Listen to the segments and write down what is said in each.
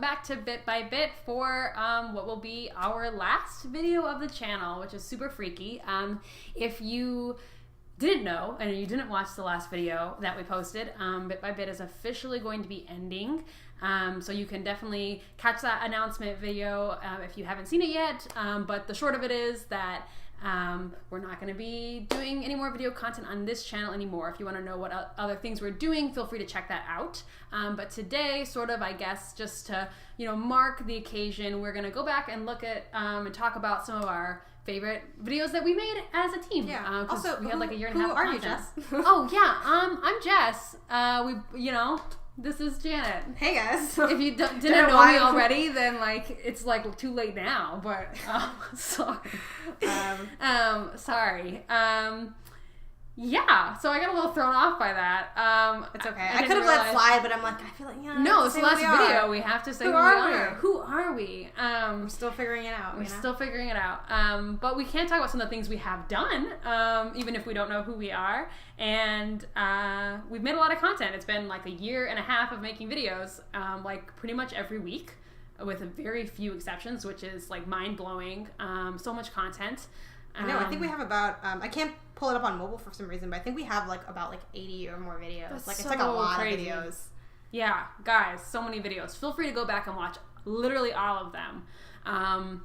back to Bit by Bit for what will be our last video of the channel, which is super freaky. If you didn't know and you didn't watch the last video that we posted, Bit by Bit is officially going to be ending. So you can definitely catch that announcement video if you haven't seen it yet. But the short of it is that we're not going to be doing any more video content on this channel anymore. If you want to know what other things we're doing, feel free to check that out. But today, sort of, I guess, just to, mark the occasion, we're going to go back and look at and talk about some of our favorite videos that we made as a team. Yeah. Also, we had like a year and a half of content. Who are you, Jess? Oh, yeah. I'm Jess. This is Janet. Hey guys. If you didn't know me already, then it's too late now. But sorry. Sorry. Yeah. So I got a little thrown off by that. It's okay. I could have let slide, but I'm like, I feel like no. It's the last video. We have to say who we are. Who are we? We're still figuring it out. We're still figuring it out. But we can talk about some of the things we have done, even if we don't know who we are. And we've made a lot of content. It's been like a year and a half of making videos, pretty much every week, with very few exceptions, which is mind-blowing. So much content. I know. I think we have about. I can't pull it up on mobile for some reason, but I think we have about 80 or more videos. It's a lot crazy. Of videos. Yeah, guys, so many videos. Feel free to go back and watch literally all of them.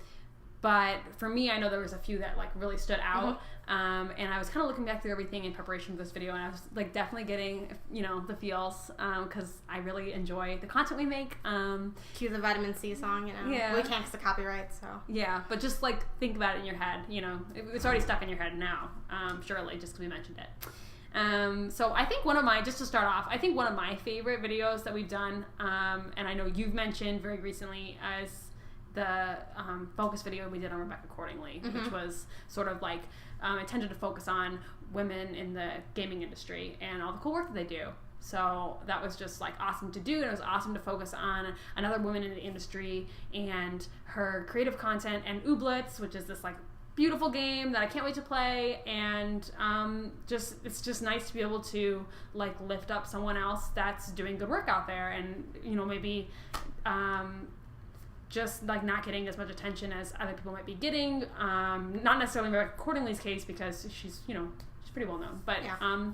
But for me, I know there was a few that really stood out. And I was kind of looking back through everything in preparation for this video, and I was definitely getting the feels, because I really enjoy the content we make. Cue the Vitamin C song, Yeah. We can't because of copyright, so. Yeah, but just think about it in your head, it's already stuck in your head now, surely, just because we mentioned it. So I think just to start off, I think one of my favorite videos that we've done, and I know you've mentioned very recently, as the focus video we did on Rebecca Accordingly, which was sort of intended to focus on women in the gaming industry and all the cool work that they do. So that was just awesome to do, and it was awesome to focus on another woman in the industry and her creative content and Ooblets, which is this beautiful game that I can't wait to play, and it's just nice to be able to lift up someone else that's doing good work out there, and maybe just not getting as much attention as other people might be getting. Not necessarily Rebecca Accordingly's case, because she's pretty well known, but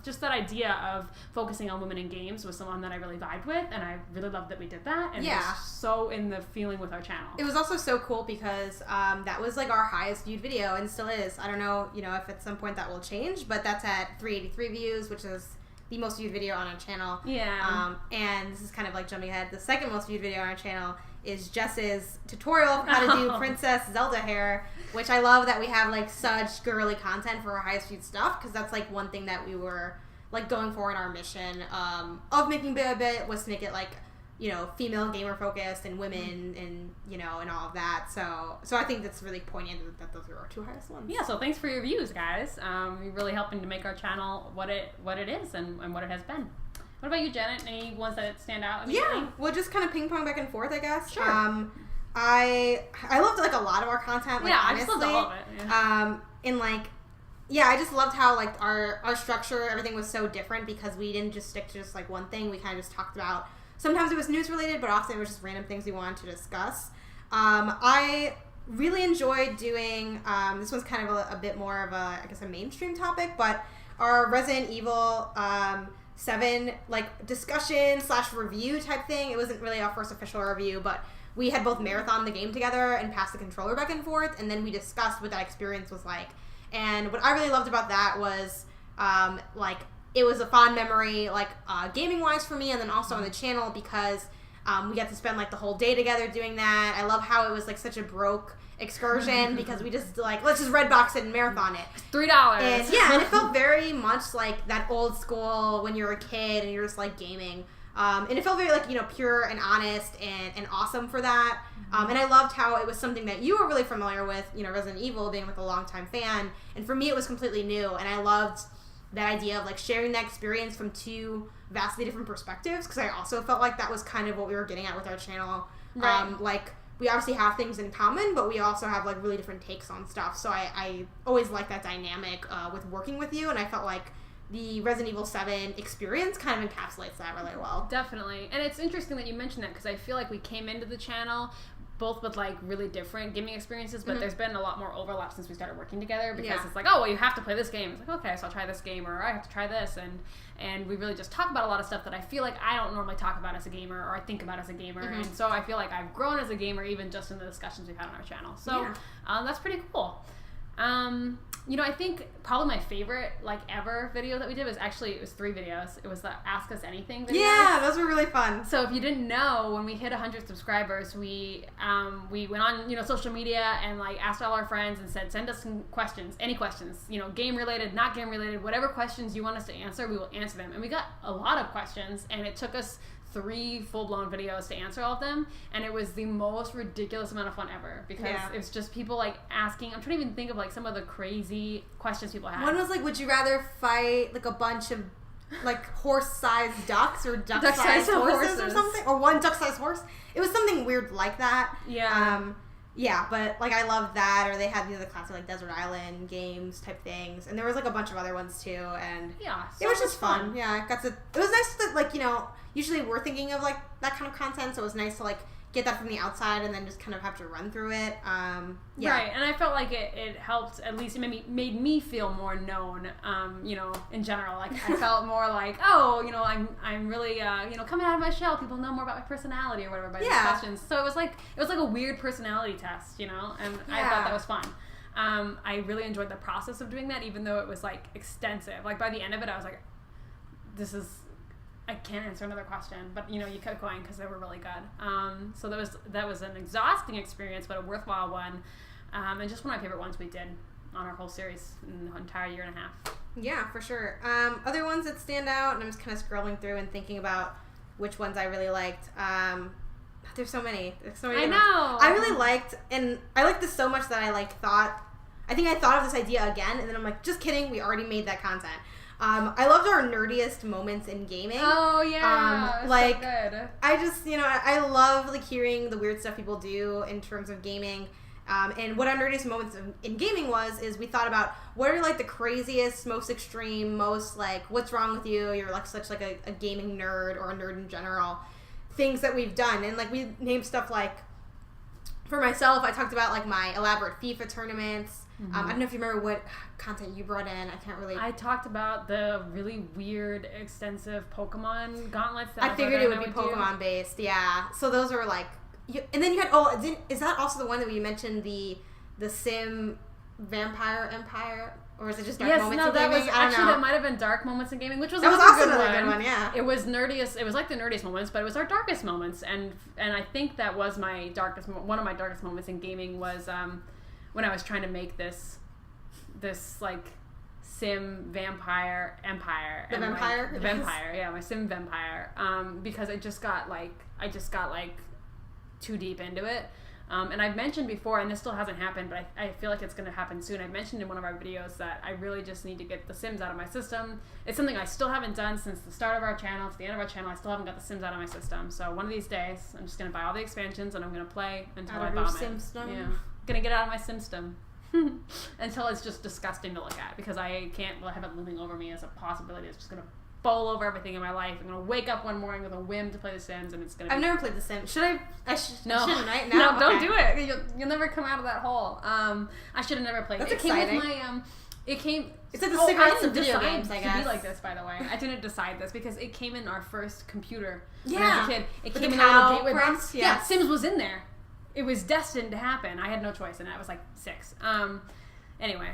just that idea of focusing on women in games was someone that I really vibed with, and I really loved that we did that, and it was so in the feeling with our channel. It was also so cool because that was our highest viewed video, and still is. I don't know, if at some point that will change, but that's at 383 views, which is the most viewed video on our channel. Yeah. And this is kind of jumping ahead. The second most viewed video on our channel is Jess's tutorial for how to do Princess Zelda hair, which I love that we have such girly content for our highest viewed stuff, because that's one thing that we were going for in our mission of making Bit by Bit, was to make it female gamer focused and women and and all of that. So I think that's really poignant that those are our two highest ones. Yeah, so thanks for your views, guys. You're really helping to make our channel what it is and what it has been. What about you, Janet? Any ones that stand out immediately? Yeah, we'll just kind of ping pong back and forth, I guess. Sure. I loved a lot of our content. Yeah, honestly. I just loved all of it. Yeah. I just loved how our structure, everything was so different, because we didn't just stick to just one thing. We kind of just talked about. Sometimes it was news related, but often it was just random things we wanted to discuss. I really enjoyed doing. This one's kind of a bit more of a mainstream topic, but our Resident Evil 7 discussion / review type thing. It wasn't really our first official review, but we had both marathon the game together and passed the controller back and forth, and then we discussed what that experience was like. And what I really loved about that was it was a fond memory gaming wise for me, and then also on the channel, because we got to spend the whole day together doing that. I love how it was such a broke excursion, because we just let's just red box it and marathon it. $3. And and it felt very much like that old school when you're a kid and you're just gaming. And it felt very pure and honest and awesome for that. And I loved how it was something that you were really familiar with, Resident Evil, being a longtime fan. And for me, it was completely new. And I loved that idea of sharing that experience from two vastly different perspectives, because I also felt that was kind of what we were getting at with our channel. Right. We obviously have things in common, but we also have really different takes on stuff. So I always like that dynamic with working with you, and I felt the Resident Evil 7 experience kind of encapsulates that really well. Definitely. And it's interesting that you mentioned that because I feel like we came into the channel both with like really different gaming experiences, but there's been a lot more overlap since we started working together because it's like, oh, well, you have to play this game. It's like, okay, so I'll try this game, or I have to try this, and we really just talk about a lot of stuff that I feel like I don't normally talk about as a gamer or I think about as a gamer, and so I feel like I've grown as a gamer even just in the discussions we've had on our channel. So that's pretty cool. You know, I think probably my favorite like ever video that we did was actually, it was 3 videos. It was the Ask Us Anything videos. Yeah, those were really fun. So if you didn't know, when we hit 100 subscribers, we went on, you know, social media and like asked all our friends and said, send us some questions, any questions, you know, game related, not game related, whatever questions you want us to answer, we will answer them. And we got a lot of questions, and it took us 3 full-blown videos to answer all of them, and it was the most ridiculous amount of fun ever because it was just people like asking, I'm trying to even think of like some of the crazy questions people had. One was like, would you rather fight like a bunch of like horse-sized ducks or duck-sized horses or something, or one duck-sized horse? It was something weird like that. Yeah, but like I loved that, or they had the other classic like Desert Island games type things, and there was like a bunch of other ones too, and it was just fun. Yeah, it was nice that like, you know, usually we're thinking of like that kind of content, so it was nice to like get that from the outside and then just kind of have to run through it. Right, and I felt like it helped, at least it made me feel more known, you know, in general. Like I felt more like, oh, you know, I'm really, you know, coming out of my shell. People know more about my personality or whatever by these questions. So it was like a weird personality test, you know, and I thought that was fun. I really enjoyed the process of doing that, even though it was like extensive. Like by the end of it, I was like, I can't answer another question, but you know, you kept going because they were really good. So that was an exhausting experience, but a worthwhile one, and just one of my favorite ones we did on our whole series in the entire year and a half. Yeah, for sure. Other ones that stand out, and I'm just kind of scrolling through and thinking about which ones I really liked. There's so many. I know. I really liked, and I liked this so much that I think I thought of this idea again, and then I'm like, just kidding, we already made that content. I loved our nerdiest moments in gaming. Oh yeah, like so good. I just, you know, I love like hearing the weird stuff people do in terms of gaming. And what our nerdiest moments in gaming is we thought about what are like the craziest, most extreme, most like what's wrong with you? You're like such like a gaming nerd or a nerd in general. Things that we've done, and like we named stuff like, for myself, I talked about like my elaborate FIFA tournaments. I don't know if you remember what content you brought in. I can't really. I talked about the really weird, extensive Pokemon gauntlets. I figured it would be Pokemon based. Yeah. So those were like, and then you had is that also the one that you mentioned the Sim Vampire Empire, or is it just Dark Moments in Gaming? That might have been Dark Moments in Gaming, which was also another good one. Yeah. It was nerdiest. It was like the nerdiest moments, but it was our darkest moments, and I think that was one of my darkest moments in gaming was when I was trying to make this like Sim Vampire Empire. The Vampire? The Vampire, yeah, my Sim Vampire. Because I just got too deep into it. And I've mentioned before, and this still hasn't happened, but I feel like it's going to happen soon. I mentioned in one of our videos that I really just need to get the Sims out of my system. It's something I still haven't done since the start of our channel to the end of our channel. I still haven't got the Sims out of my system. So one of these days, I'm just going to buy all the expansions and I'm going to play until I vomit. Yeah. Gonna get out of my Simstem until it's just disgusting to look at, because I can't have it looming over me as a possibility. It's just gonna bowl over everything in my life. I'm gonna wake up one morning with a whim to play The Sims, and it's gonna. I've never played The Sims. Should I? No. Shouldn't I? No, don't do it. You'll never come out of that hole. I should have never played. That's exciting. Came with my It's like the cigarettes of video decide games, I guess. To be like this, by the way. I didn't decide this because it came in our first computer when Yeah. I was a kid. It With came the in a little cow gateway prints, box. yeah. Yeah, Sims was in there. It was destined to happen. I had no choice, and I was like 6. Anyway,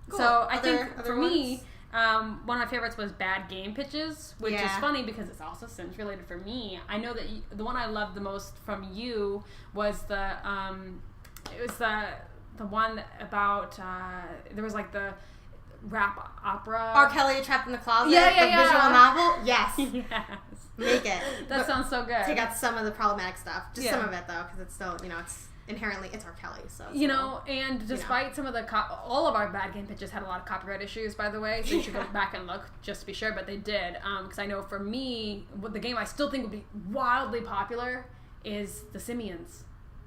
Cool. so I think for ones? me, one of my favorites was bad game pitches, which is Yeah. funny because it's also Sims related for me. I know that the one I loved the most from you was the one about there was like the rap opera. R. Kelly Trapped in the Closet. Yeah. Visual novel. Yes. Yes. Make it. That sounds so good. Take out some of the problematic stuff. Just Yeah. some of it though, because it's still, you know, it's inherently it's R. Kelly. So you know, and despite some of the all of our bad game pitches had a lot of copyright issues, by the way, so you should go back and look just to be sure, but they did, because I know for me, the game I still think would be wildly popular is The Simians.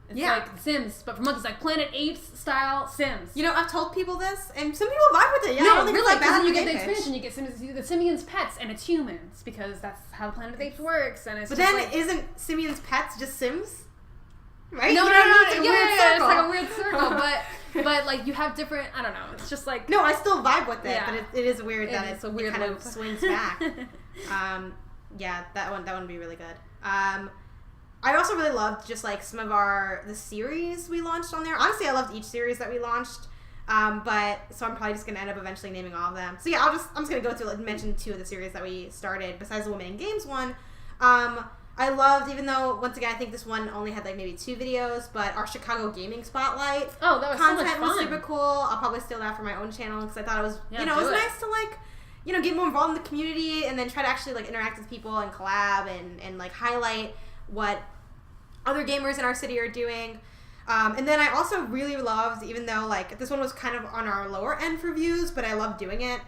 It's like Sims, but for monkeys, like Planet Apes style Sims. You know, I've told people this, and some people vibe with it. Yeah, no, I don't think really, it's like bad. You get the expansion, you get the simians pets, and it's humans because that's how Planet of the Apes works. And it's but just then like, isn't simians pets just Sims? Right? No, you know no, what I no, mean? it's like a weird circle, but like you have different. I don't know. It's just like no, I still vibe with it, Yeah. but it is weird that it's a weird kind loop. of swings back. Yeah, that one would be really good. I also really loved just like some of the series we launched on there. Honestly, I loved each series that we launched. But so I'm probably just gonna end up eventually naming all of them. So yeah, I'm just gonna go through and mention 2 of the series that we started besides the Women in Games one. I loved, even though once again I think this one only had like maybe 2 videos, but our Chicago Gaming Spotlight. Oh, that was content so much fun. was super cool. I'll probably steal that for my own channel because I thought it was it was do it. nice to like get more involved in the community and then try to actually like interact with people and collab and like highlight what other gamers in our city are doing. And then I also really loved, even though like this one was kind of on our lower end for views, but I loved doing it,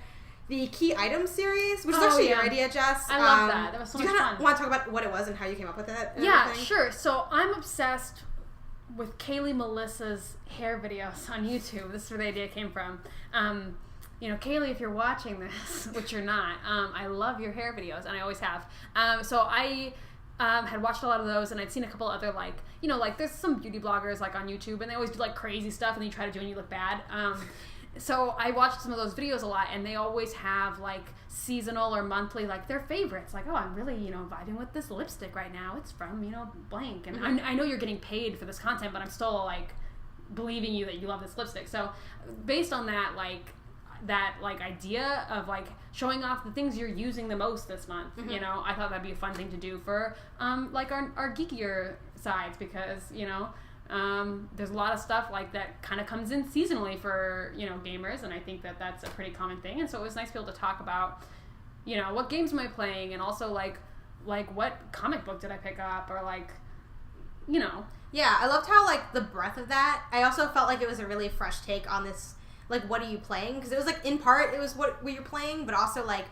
the Key Items series, which is actually your idea, Jess. I love that. That was so much fun. Do you want to talk about what it was and how you came up with it? Yeah, everything? sure. So I'm obsessed with Kaylee Melissa's hair videos on YouTube. This is where the idea came from. Kaylee, if you're watching this, which you're not, I love your hair videos, and I always have. So I had watched a lot of those, and I'd seen a couple other, there's some beauty bloggers, like, on YouTube, and they always do, like, crazy stuff, and then you try to do it and you look bad. So I watched some of those videos a lot, and they always have, like, seasonal or monthly, like, their favorites. Like, oh, I'm really, vibing with this lipstick right now. It's from, blank. And Mm-hmm. I know you're getting paid for this content, but I'm still, like, believing you that you love this lipstick. So based on that, idea of like showing off the things you're using the most this month, Mm-hmm. I thought that'd be a fun thing to do for our geekier sides, because there's a lot of stuff like that kind of comes in seasonally for gamers, and I think that that's a pretty common thing. And so it was nice to be able to talk about what games am I playing, and also like what comic book did I pick up, or Yeah, I loved how like the breadth of that. I also felt like it was a really fresh take on this. Like, what are you playing? Because it was, like, in part, it was what you're playing, but also, like,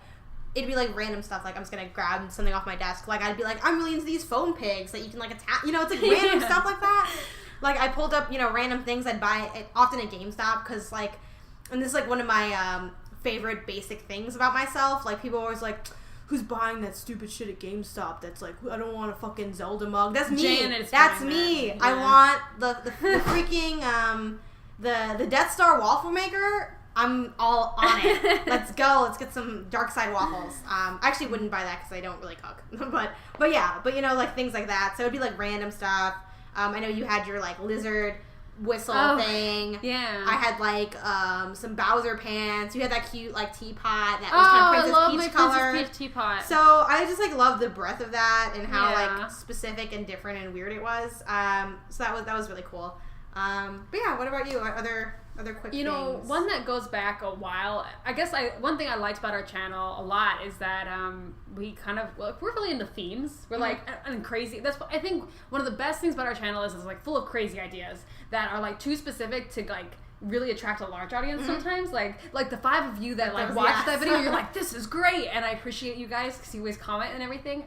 it'd be, like, random stuff. Like, I'm just gonna grab something off my desk. Like, I'd be like, I'm really into these phone pigs that you can, like, attach. It's, like, random stuff like that. Like, I pulled up, random things I'd buy often at GameStop, because, like, and this is, like, one of my favorite basic things about myself. Like, people are always like, who's buying that stupid shit at GameStop that's, like, I don't want a fucking Zelda mug. That's me. Janet That's me. That. I Yeah. want the freaking, the Death Star waffle maker, I'm all on it. Let's go. Let's get some dark side waffles. I actually wouldn't buy that because I don't really cook. but yeah, like things like that. So it'd be like random stuff. I know you had your like lizard whistle thing. Yeah. I had like some Bowser pants. You had that cute like teapot that was kind of Princess I love Peach my color. Princess Peach teapot. So I just like love the breadth of that and how like specific and different and weird it was. So that was really cool. But yeah, what about you? Other quick things? One that goes back a while, I guess one thing I liked about our channel a lot is that we kind of, we're really into themes. We're like, and crazy. I think one of the best things about our channel is like full of crazy ideas that are like too specific to like really attract a large audience sometimes. Like the 5 of you that like watched that video, you're like, this is great. And I appreciate you guys because you always comment and everything.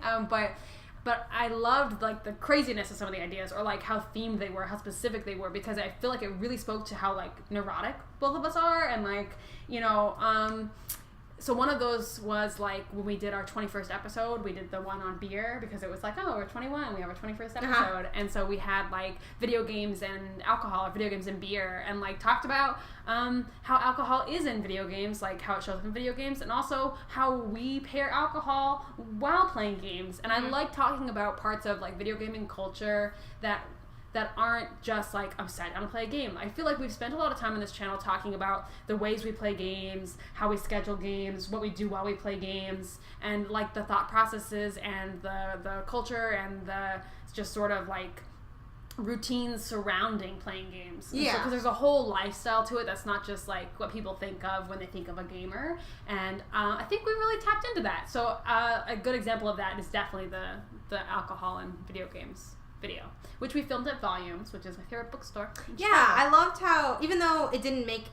But I loved like the craziness of some of the ideas, or like how themed they were, how specific they were, because I feel like it really spoke to how like neurotic both of us are, and like so one of those was like when we did our 21st episode, we did the one on beer because it was like, oh, we're 21, we have our 21st episode, and so we had like video games and alcohol, or video games and beer, and like talked about how alcohol is in video games, like how it shows up in video games, and also how we pair alcohol while playing games. And I like talking about parts of like video gaming culture that aren't just like, I'm sad I don't play a game. I feel like we've spent a lot of time on this channel talking about the ways we play games, how we schedule games, what we do while we play games, and like the thought processes and the culture and the just sort of like routines surrounding playing games. Yeah. Because there's a whole lifestyle to it that's not just like what people think of when they think of a gamer. And I think we really tapped into that. So a good example of that is definitely the alcohol and video games video, which we filmed at Volumes, which is my favorite bookstore. Yeah, I loved how, even though it didn't make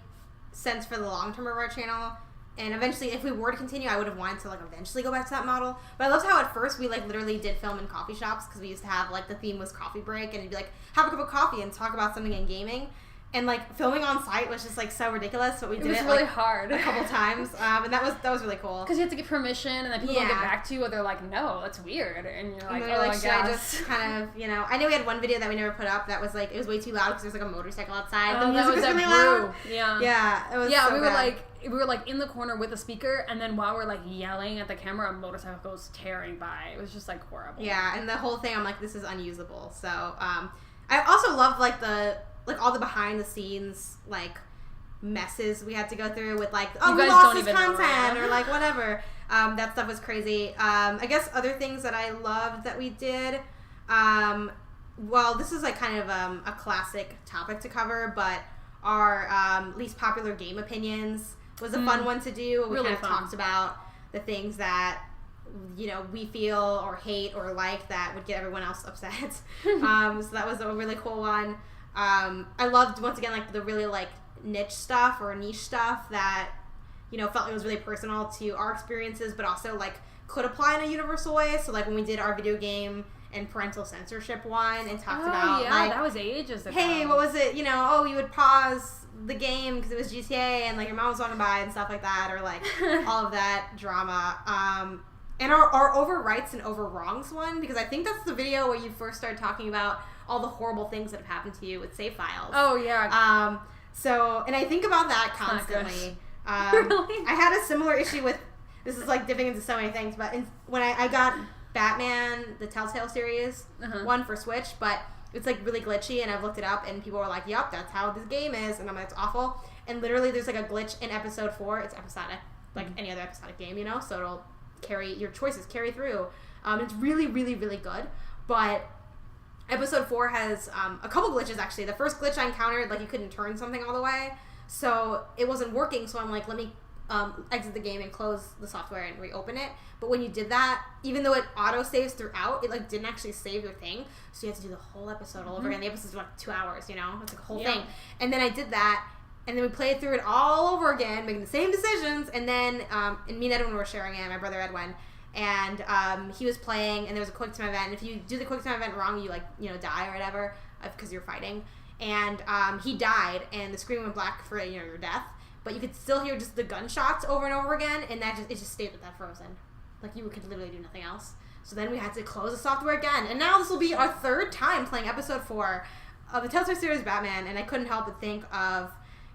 sense for the long term of our channel, And eventually, if we were to continue, I would have wanted to like eventually go back to that model. But I loved how at first we like literally did film in coffee shops because we used to have like the theme was coffee break, and it'd be like have a cup of coffee and talk about something in gaming. And like filming on site was just like so ridiculous, but we did it really like, hard a couple times, and that was really cool. Because you have to get permission, and then people don't get back to you, or they're like, "No, that's weird," and you're like, "Oh, should I just kind of, you know?" I know we had one video that we never put up that was like it was way too loud because there was like a motorcycle outside. Oh, the music was really loud. Yeah, it was. Yeah, so we bad. were like in the corner with a speaker, and then while we're like yelling at the camera, a motorcycle goes tearing by. It was just like horrible. Yeah, and the whole thing, I'm like, this is unusable. So, I also loved like all the behind the scenes like messes we had to go through with like, oh, we lost this content or like whatever. That stuff was crazy. I guess other things that I loved that we did. Well, this is like kind of a classic topic to cover, but our least popular game opinions was a fun one to do. We really kind of talked about the things that we feel or hate or like that would get everyone else upset. So that was a really cool one. I loved, once again, like the really like niche stuff that felt it was really personal to our experiences, but also like could apply in a universal way. So like when we did our video game and parental censorship one and talked about like, that was ages ago. Hey, what was it? You would pause the game because it was GTA and like your mom was walking by and stuff like that, or like all of that drama. And our over rights and over wrongs one, because I think that's the video where you first started talking about all the horrible things that have happened to you with save files. Oh yeah. So, and I think about that constantly. Really? I had a similar issue with, this is like dipping into so many things, but when I got Batman, the Telltale series, one for Switch, but it's like really glitchy, and I've looked it up, and people were like, "Yup, that's how this game is," and I'm like, "It's awful." And literally, there's like a glitch in episode 4. It's episodic, like any other episodic game, so it'll your choices carry through. It's really, really, really good, but episode 4 has a couple glitches actually. The first glitch I encountered, like you couldn't turn something all the way, so it wasn't working. So I'm like, let me exit the game and close the software and reopen it. But when you did that, even though it auto saves throughout, it like didn't actually save your thing. So you had to do the whole episode all over again. The episode's like 2 hours, it's like a whole thing. And then I did that, and then we played through it all over again, making the same decisions. And then and me and Edwin were sharing it, my brother Edwin, and he was playing, and there was a quick time event. And if you do the quick time event wrong, you die or whatever because you're fighting. And he died, and the screen went black for your death. But you could still hear just the gunshots over and over again, and it just stayed with that frozen. Like you could literally do nothing else. So then we had to close the software again, and now this will be our 3rd time playing episode 4 of the Telltale series Batman, and I couldn't help but think of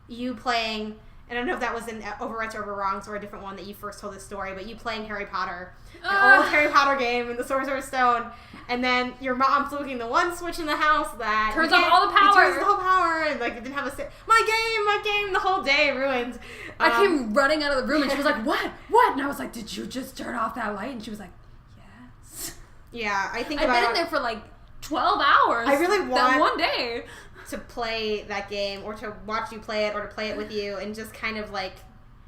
you playing. I don't know if that was in Overrights or Overwrongs or a different one that you first told this story, but you playing Harry Potter, an old Harry Potter game in the Sorcerer's Stone, and then your mom's looking the one switch in the house that turns off all the power. Turns the whole power, and like it didn't have my game, the whole day ruined. I came running out of the room, and she was like, "What?" And I was like, "Did you just turn off that light?" And she was like, "Yes." Yeah, I've been in there for like 12 hours. I really want that one day to play that game, or to watch you play it, or to play it with you, and just kind of like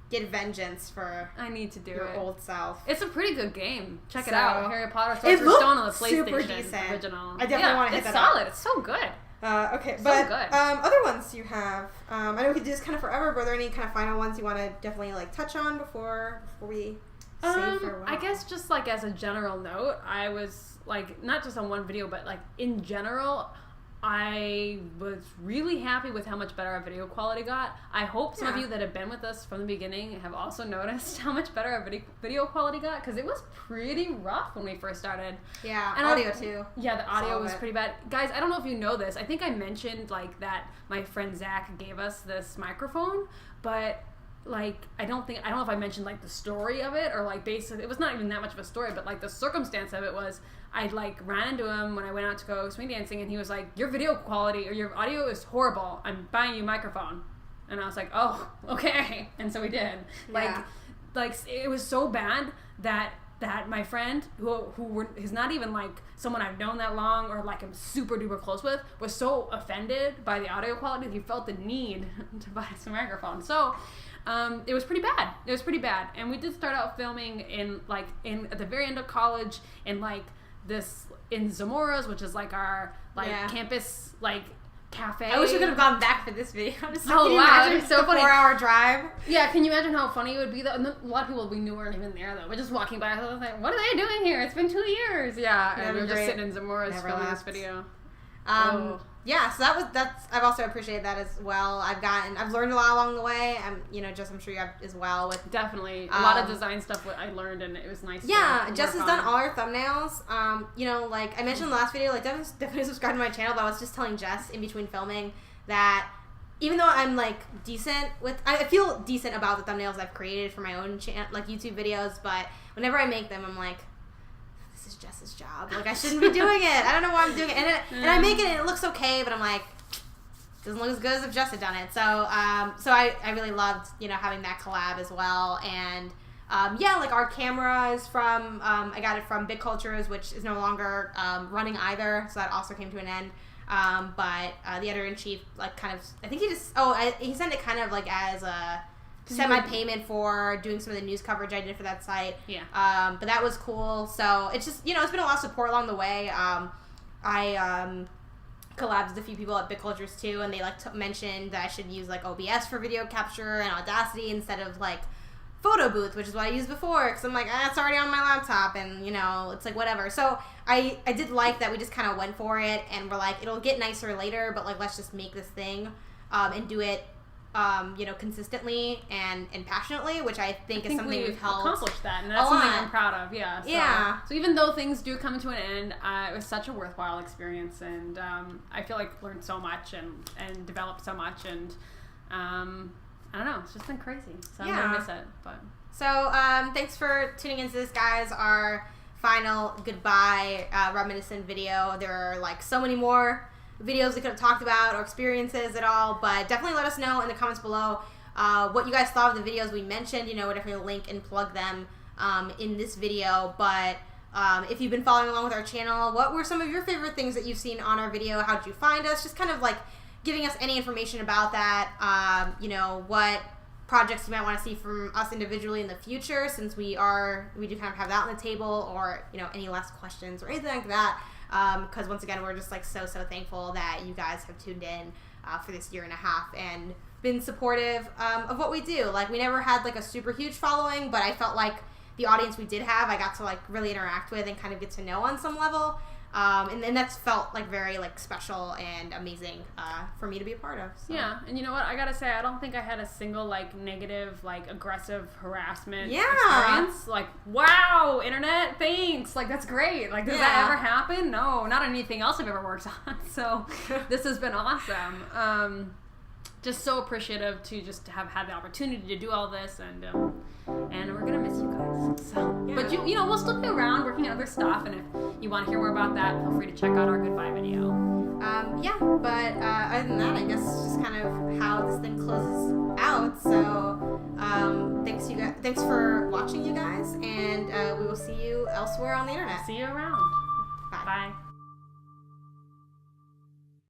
get vengeance for I need to do your old self. It's a pretty good game. Check it out. Harry Potter Sorcerer's Stone on the PlayStation super decent. Original. I definitely want to hit that It's solid. It's so good. Okay, so but good. Other ones you have. I know we could do this kind of forever, but are there any kind of final ones you want to definitely like touch on before we say farewell? I guess just like as a general note, I was like not just on one video, but like in general, I was really happy with how much better our video quality got. I hope some of you that have been with us from the beginning have also noticed how much better our video quality got, because it was pretty rough when we first started. Yeah, and audio too. Yeah, the audio was pretty bad. Guys, I don't know if you know this. I think I mentioned like that my friend Zach gave us this microphone, but like I don't know if I mentioned like the story of it, or like basically it was not even that much of a story, but like the circumstance of it was I like ran into him when I went out to go swing dancing, and he was like, "Your video quality or your audio is horrible. I'm buying you a microphone." And I was like, "Oh, okay." And so we did. Yeah. Like it was so bad that my friend who is not even like someone I've known that long or like I'm super duper close with was so offended by the audio quality that he felt the need to buy us a microphone. So it was pretty bad. And we did start out filming at the very end of college in like this in Zamora's, which is like our campus like cafe. I wish we could have gone back for this video. Just Oh, can you wow, imagine it's so the funny. 4-hour drive? Yeah, can you imagine how funny it would be? And a lot of people we knew weren't even there though. But just walking by, I was like, "What are they doing here? It's been 2 years." Yeah, and we were just sitting in Zamora's filming this video. Yeah, so that's I've also appreciated that as well. I've learned a lot along the way. I'm sure you have as well with definitely a lot of design stuff I learned, and it was nice. Yeah, Jess has done all our thumbnails. Like I mentioned in the last video, like definitely subscribe to my channel. But I was just telling Jess in between filming that even though I'm like decent with, I feel decent about the thumbnails I've created for my own like YouTube videos, but whenever I make them, I'm like, this is Jess's job. Like I shouldn't be doing it. I don't know why I'm doing it. And I make it and it looks okay, but I'm like, doesn't look as good as if Jess had done it. So I really loved having that collab as well. And like our camera is from I got it from Big Cultures, which is no longer running either. So that also came to an end. But the editor-in-chief like kind of, I think he sent it kind of like as a semi-payment for doing some of the news coverage I did for that site. Yeah. But that was cool. So it's just, it's been a lot of support along the way. I collabed with a few people at Big Cultures too, and they mentioned that I should use like OBS for video capture and Audacity instead of like Photo Booth, which is what I used before, because I'm like, it's already on my laptop, and it's like whatever. So I did like that we just kind of went for it, and we're like, it'll get nicer later, but like let's just make this thing and do it consistently and passionately, which I think is something we've helped accomplished that, and that's something I'm proud of. Yeah. So, yeah. So even though things do come to an end, it was such a worthwhile experience, and I feel like I learned so much and developed so much, and I don't know, it's just been crazy. So I'm gonna miss it. But so thanks for tuning into this, guys. Our final goodbye reminiscent video. There are like so many more videos we could have talked about or experiences at all, but definitely let us know in the comments below what you guys thought of the videos we mentioned. We'll definitely link and plug them in this video. But if you've been following along with our channel, what were some of your favorite things that you've seen on our video? How did you find us? Just kind of like giving us any information about that. What projects you might want to see from us individually in the future, since we do kind of have that on the table, or any last questions or anything like that. Because once again, we're just like so thankful that you guys have tuned in for this 1.5 years and been supportive of what we do. Like we never had like a super huge following, but I felt like the audience we did have, I got to like really interact with and kind of get to know on some level. And then that's felt like very like special and amazing for me to be a part of. So. Yeah, and you know what? I gotta say, I don't think I had a single like negative, like aggressive harassment experience. Like, wow, internet, thanks. Like that's great. Like, does that ever happen? No, not anything else I've ever worked on. So this has been awesome. Just so appreciative to just have had the opportunity to do all this, and we're gonna miss you guys. So, but we'll still be around working on other stuff, and if you want to hear more about that, feel free to check out our goodbye video. But other than that, I guess just kind of how this thing closes out. So thanks for watching, you guys, and we will see you elsewhere on the internet. See you around. Bye. Bye.